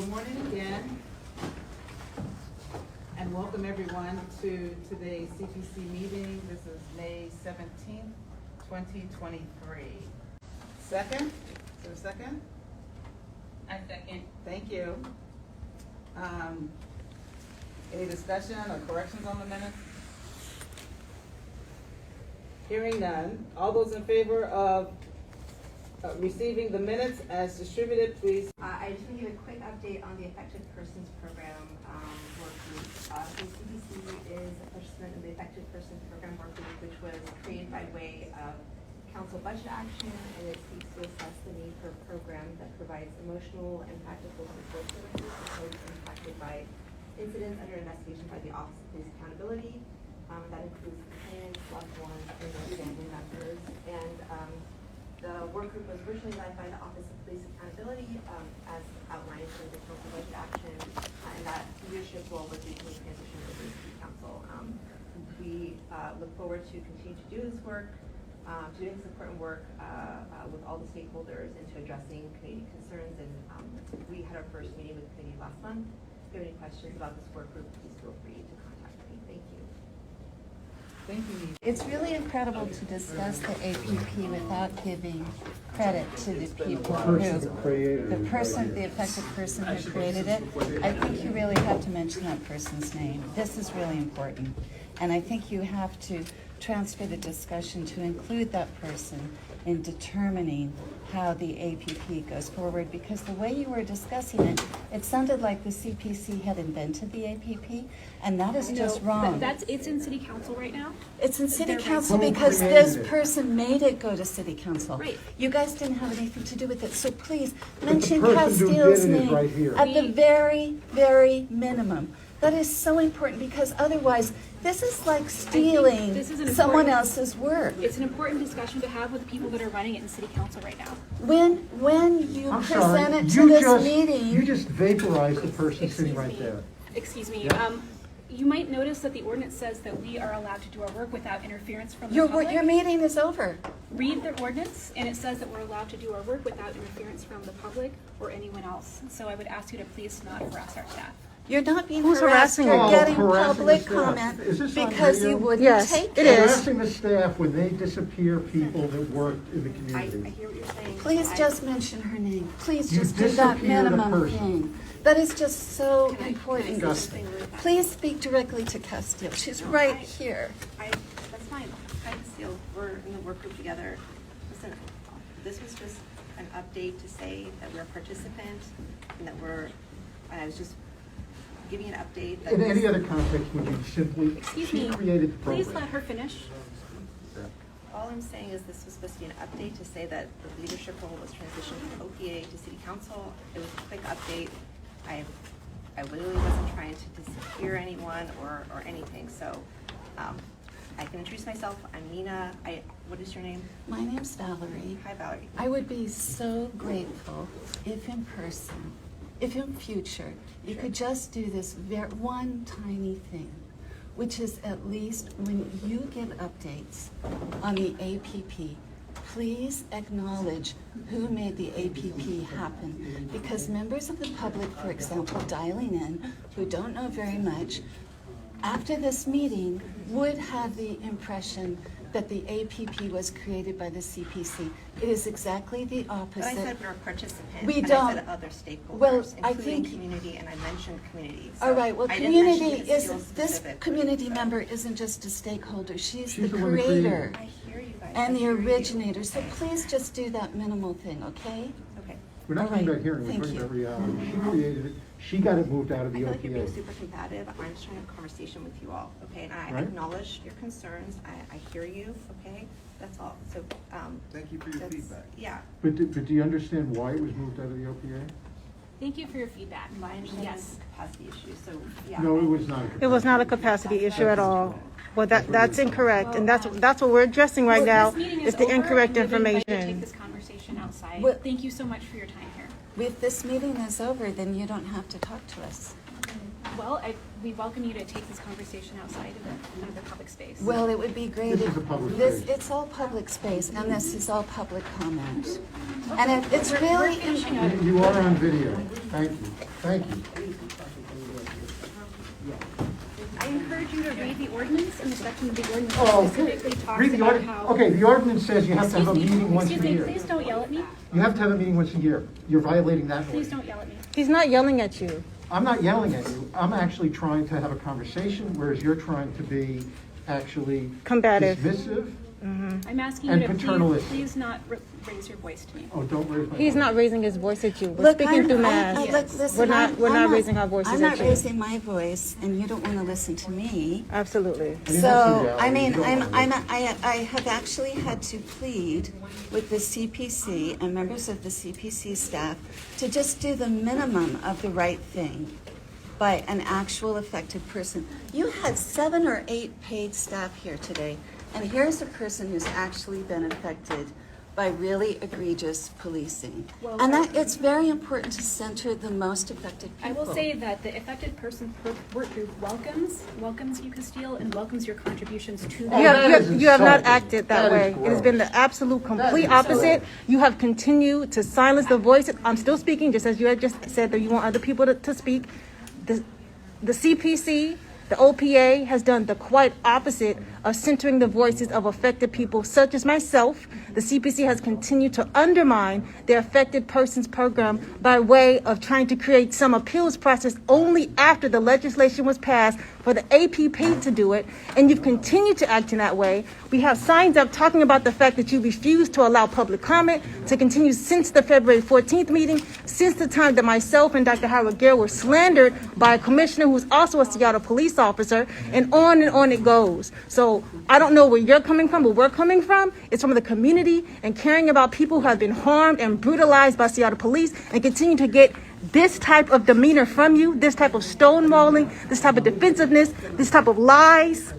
Good morning again, and welcome everyone to today's CPC meeting. This is May 17th, 2023. Second? Is there a second? I second. Thank you. Any discussion or corrections on the minutes? Hearing none. All those in favor of receiving the minutes as distributed, please. I just want to give a quick update on the Affected Persons Program work group. The CPC is a participant in the Affected Persons Program work group, which was created by way of council budget action, and it seeks to assess the need for a program that provides emotional and practical support services to those impacted by incidents under investigation by the Office of Police Accountability. That includes complainants, loved ones, and their family members. And the work group was originally led by the Office of Police Accountability, as outlined in the council budget action, and that leadership role was recently transitioned over to City Council. We look forward to continue to do this work, doing this important work with all the stakeholders into addressing community concerns. And we had our first meeting with the committee last month. If you have any questions about this work group, please feel free to contact me. Thank you. Thank you. It's really incredible to discuss the APP without giving credit to the people the affected person who created it. I think you really have to mention that person's name. This is really important. And I think you have to transfer the discussion to include that person in determining how the APP goes forward, because the way you were discussing it, it sounded like the CPC had invented the APP, and that is just wrong. It's in City Council right now. It's in City Council because this person made it go to City Council. Right. You guys didn't have anything to do with it, so please mention Castill's name at the very, very minimum. That is so important, because otherwise, this is like stealing someone else's work. It's an important discussion to have with the people that are running it in City Council right now. When you present it to this meeting, you just vaporized the person sitting right there. Excuse me. Yeah. You might notice that the ordinance says that we are allowed to do our work without interference from the public. your meeting is over. Read the ordinance, and it says that we're allowed to do our work without interference from the public or anyone else. So I would ask you to please not harass our staff. You're not being harassed. You're getting public comment because you wouldn't take it. Harassing the staff when they disappear people that work in the I community. hear what you're saying. Please just mention her name. Please You just do that disappeared a minimum person. thing. That is just so important. Disgusting. Please speak directly to Castill. She's right here. That's fine. Hi, Castill. We're in the work group together. Listen, this was just an update to say that we're a participant and that I was just giving an update. That In any other context, would you simply, Excuse she me. created the program. Please let her finish. All I'm saying is this was supposed to be an update to say that the leadership role was transitioned from OPA to City Council. It was a quick update. I literally wasn't trying to disappear anyone or anything. So I can introduce myself. I'm Nina. What is your name? My name's Valerie. Hi, Valerie. I would be so grateful if in person, if in future, you could just do this one tiny thing, which is at least when you give updates on the APP, please acknowledge who made the APP happen. Because members of the public, for example, dialing in, who don't know very much, after this meeting would have the impression that the APP was created by the CPC. It is exactly the opposite. But I said we're a participant. We and don't. I said other stakeholders, Well, I including think community, and I mentioned community. So all right, well, I didn't mention community Castile is, this specifically, community so. member isn't just a stakeholder, she's She's the the one that created creator it. I hear you guys. and I the hear you. originator, so please just do that minimal thing, okay? Okay. We're not All talking right, about hearing, we're thank talking you. about reality. She created it, she got it moved out of I the feel like you're being OPA. super combative. I'm just trying to have a conversation with you all, okay? And I Right. acknowledge your concerns. I hear you, okay? That's all. So, Thank you for your that's- feedback. Yeah. But do you understand why it was moved out of the OPA? Thank you for your feedback. My understanding Yes. is capacity issue, so, yeah. No, it was not. It was not a capacity issue at all. Well, that's incorrect, and that's what we're addressing right now, This meeting is the over, incorrect and we've invited to take information. this conversation outside. Well- Thank you so much for your time here. If this meeting is over, then you don't have to talk to us. We welcome you to take this conversation outside of the public space. Well, it would be great This if is a public this, space. it's all public space, and this is all public comment. And it's We're really, finishing up. You are on video. Thank you. Thank you. I encourage you to read the ordinance, and the section of the ordinance Oh, specifically talks read the about ordinance. how. Okay, the ordinance says you have to have a Excuse me, meeting once a excuse me, year. please don't yell at me. You have to have a meeting once a year. You're violating that Please ordinance. don't yell at me. He's not yelling at you. I'm not yelling at you. I'm actually trying to have a conversation, whereas you're trying to be actually Combative. dismissive. I'm asking And you to paternalistic. please not raise your voice to me. Oh, don't raise my He's voice. not raising his voice at you. We're look, speaking through mass. listen, We're not I'm raising our voices I'm at not you. raising my voice, and you don't want to listen to me. Absolutely. I mean, that's the So, reality. I mean, You don't wanna I have actually had to plead with the CPC and members of the CPC staff to just do the minimum of the right thing by an actual affected person. You had 7 or 8 paid staff here today, and here's a person who's actually been affected by really egregious policing. Well, And that, it's very important to center the most affected I people. will say that the affected person work group welcomes you, Castill, and welcomes your contributions to the. Oh, that is You have not insulting. acted that That is way. It has been the absolute complete insulting. opposite. You have continued to silence the voices. I'm still speaking, just as you had just said that you want other people to speak. The CPC, the OPA has done the quite opposite of centering the voices of affected people such as myself. The CPC has continued to undermine the affected persons program by way of trying to create some appeals process only after the legislation was passed for the APP to do it, and you've continued to act in that way. We have signs up talking about the fact that you refused to allow public comment to continue since the February 14th meeting, since the time that myself and Dr. Harriett Gale were slandered by a commissioner who's also a Seattle police officer, and on it goes. So I don't know where you're coming from, but we're coming from. It's from the community and caring about people who have been harmed and brutalized by Seattle police and continue to get this type of demeanor from you, this type of stonewalling, this type of defensiveness, this type of lies.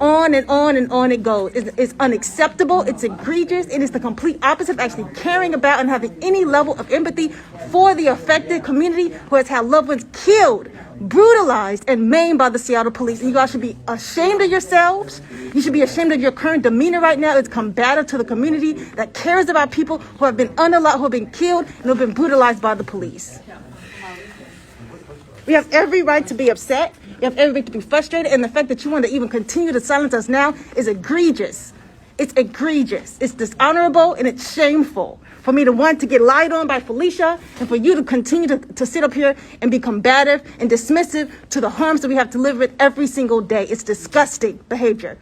On and on it goes. It's unacceptable. It's egregious. It is the complete opposite of actually caring about and having any level of empathy for the affected community who has had loved ones killed, brutalized, and maimed by the Seattle police. And you guys should be ashamed of yourselves. You should be ashamed of your current demeanor right now. It's combative to the community that cares about people who have been unallowed, who have been killed, and who have been brutalized by the police. We have every right to be upset. You have every right to be frustrated. And the fact that you want to even continue to silence us now is egregious. It's egregious. It's dishonorable, and it's shameful for me to want to get lied on by Felicia and for you to continue to sit up here and be combative and dismissive to the harms that we have to live with every single day. It's disgusting behavior.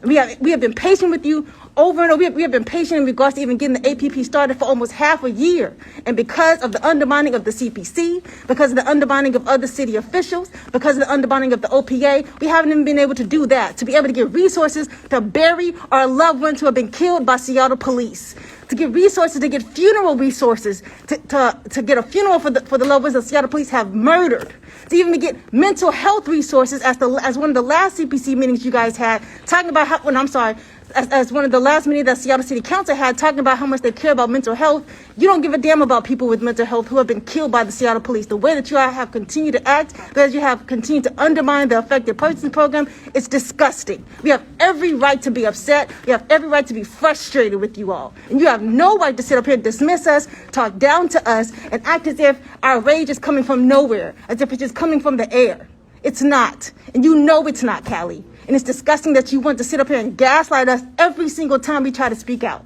We have been patient with you over and over. We have been patient in regards to even getting the APP started for almost half a year. And because of the undermining of the CPC, because of the undermining of other city officials, because of the undermining of the OPA, we haven't even been able to do that, to be able to get resources to bury our loved ones who have been killed by Seattle police, to get resources, to get funeral resources, to get a funeral for the loved ones that Seattle police have murdered, to even get mental health resources as one of the last CPC meetings you guys had, talking about how, as one of the last meetings that Seattle City Council had, talking about how much they care about mental health. You don't give a damn about people with mental health who have been killed by the Seattle police. The way that you have continued to act, because you have continued to undermine the affected persons program, it's disgusting. We have every right to be upset. We have every right to be frustrated with you all. And you have no right to sit up here and dismiss us, talk down to us, and act as if our rage is coming from nowhere, as if it's just coming from the air. It's not. And you know it's not, Cali. And it's disgusting that you want to sit up here and gaslight us every single time we try to speak out.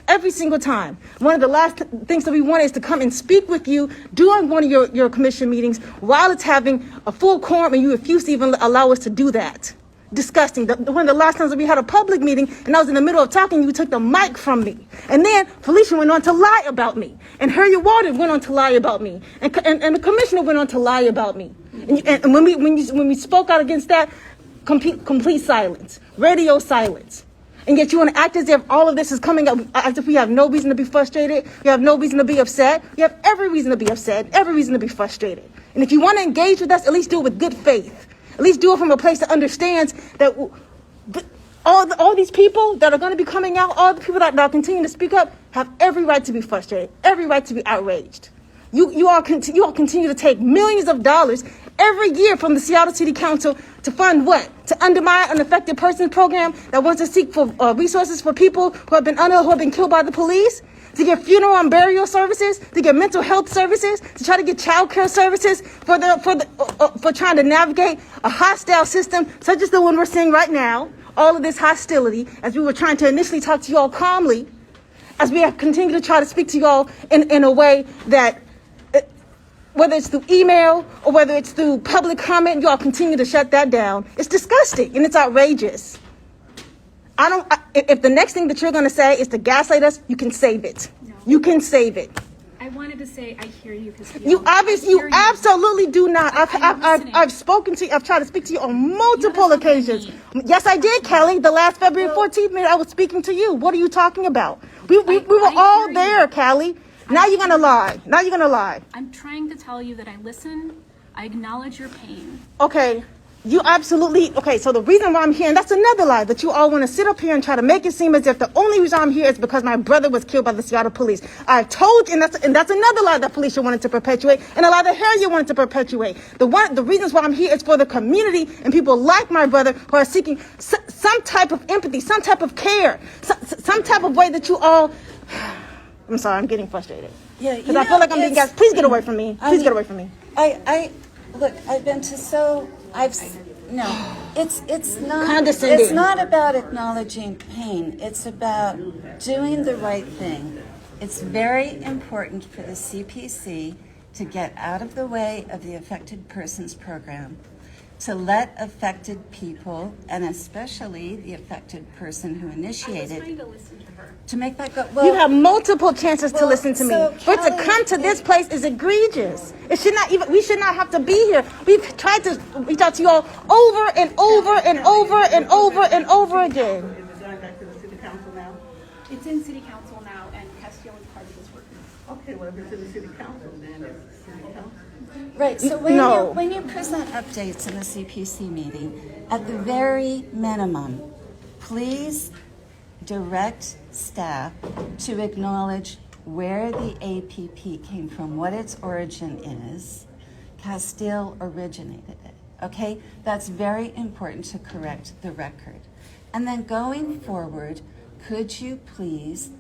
Every single time. One of the last things that we want is to come and speak with you during one of your commission meetings while it's having a full quorum, and you refuse to even allow us to do that. Disgusting. One of the last times that we had a public meeting and I was in the middle of talking, you took the mic from me. And then Felicia went on to lie about me. And Harriett Walden went on to lie about me. And the commissioner went on to lie about me. And when we spoke out against that, complete silence, radio silence. And yet you want to act as if all of this is coming up, as if we have no reason to be frustrated, we have no reason to be upset. We have every reason to be upset, every reason to be frustrated. And if you want to engage with us, at least do it with good faith. At least do it from a place that understands that all these people that are going to be coming out, all the people that are continuing to speak up, have every right to be frustrated, every right to be outraged. You all continue to take millions of dollars every year from the Seattle City Council to fund what? To undermine an affected persons program that wants to seek for resources for people who have been killed by the police, to get funeral and burial services, to get mental health services, to try to get child care services for trying to navigate a hostile system such as the one we're seeing right now. All of this hostility, as we were trying to initially talk to you all calmly, as we have continued to try to speak to you all in a way that, whether it's through email or whether it's through public comment, you all continue to shut that down. It's disgusting and it's outrageous. If the next thing that you're going to say is to gaslight us, you can save it. No. You can save it. I wanted to say I hear you, Castill. You absolutely do not. listening. I've spoken to you. I've tried to speak to you on multiple You haven't occasions. spoken Yes, I did, Kelly. The last February 14th minute, I was speaking to you. What are you talking about? We were all hear there, you. Callie. Now you're gonna lie. Now you're gonna lie. I'm trying to tell you that I listen. I acknowledge your pain. Okay. You absolutely, okay, so the reason why I'm here, and that's another lie, that you all want to sit up here and try to make it seem as if the only reason I'm here is because my brother was killed by the Seattle police. I've told you, and that's another lie that Felicia wanted to perpetuate, and a lie that Harriett wanted to perpetuate. The reasons why I'm here is for the community and people like my brother who are seeking some type of empathy, some type of care, some type of way that you all, I'm sorry, I'm getting frustrated. Yeah, Because I feel like I'm being gassed. Please get away from me. Please get away from me. Look, I've been to no, it's not. Condescending. It's not about acknowledging pain. It's about doing the right thing. It's very important for the CPC to get out of the way of the Affected Persons Program, to let affected people, and especially the affected person who I was initiated, trying to listen to her. to make that go. Well, You have multiple chances to well, listen to me. so For it to Kelly, come to this place is egregious. It should not even. We should not have to be here. We've tried to reach out to you all over and over and over and over and over again. Is it going back to the city council now? It's in city council now, and Castill is part of this work group. Okay, well, if it's in the city council, then it's city council. right, so No. when you present updates in the CPC meeting, at the very minimum, please direct staff to acknowledge where the APP came from, what its origin is. Castill originated it, okay? That's very important to correct the record. And then going forward, could you please,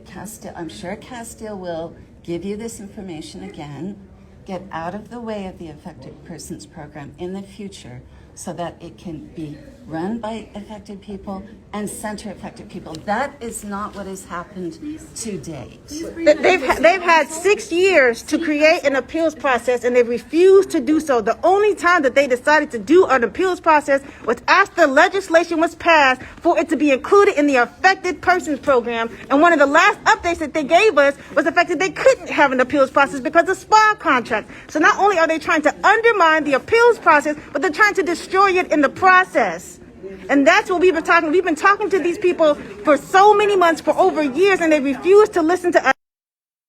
Castill, I'm sure Castill will give you this information again, get out of the way of the Affected Persons Program in the future so that it can be run by affected people and center affected people. That is not what has happened to date. They've had 6 years to create an appeals process, and they've refused to do so. The only time that they decided to do an appeals process was after legislation was passed for it to be included in the Affected Persons Program. And one of the last updates that they gave us was the fact that they couldn't have an appeals process because of SPA contracts. So not only are they trying to undermine the appeals process, but they're trying to destroy it in the process. And that's what we've been talking. We've been talking to these people for so many months, for over years, and they refuse to listen to us.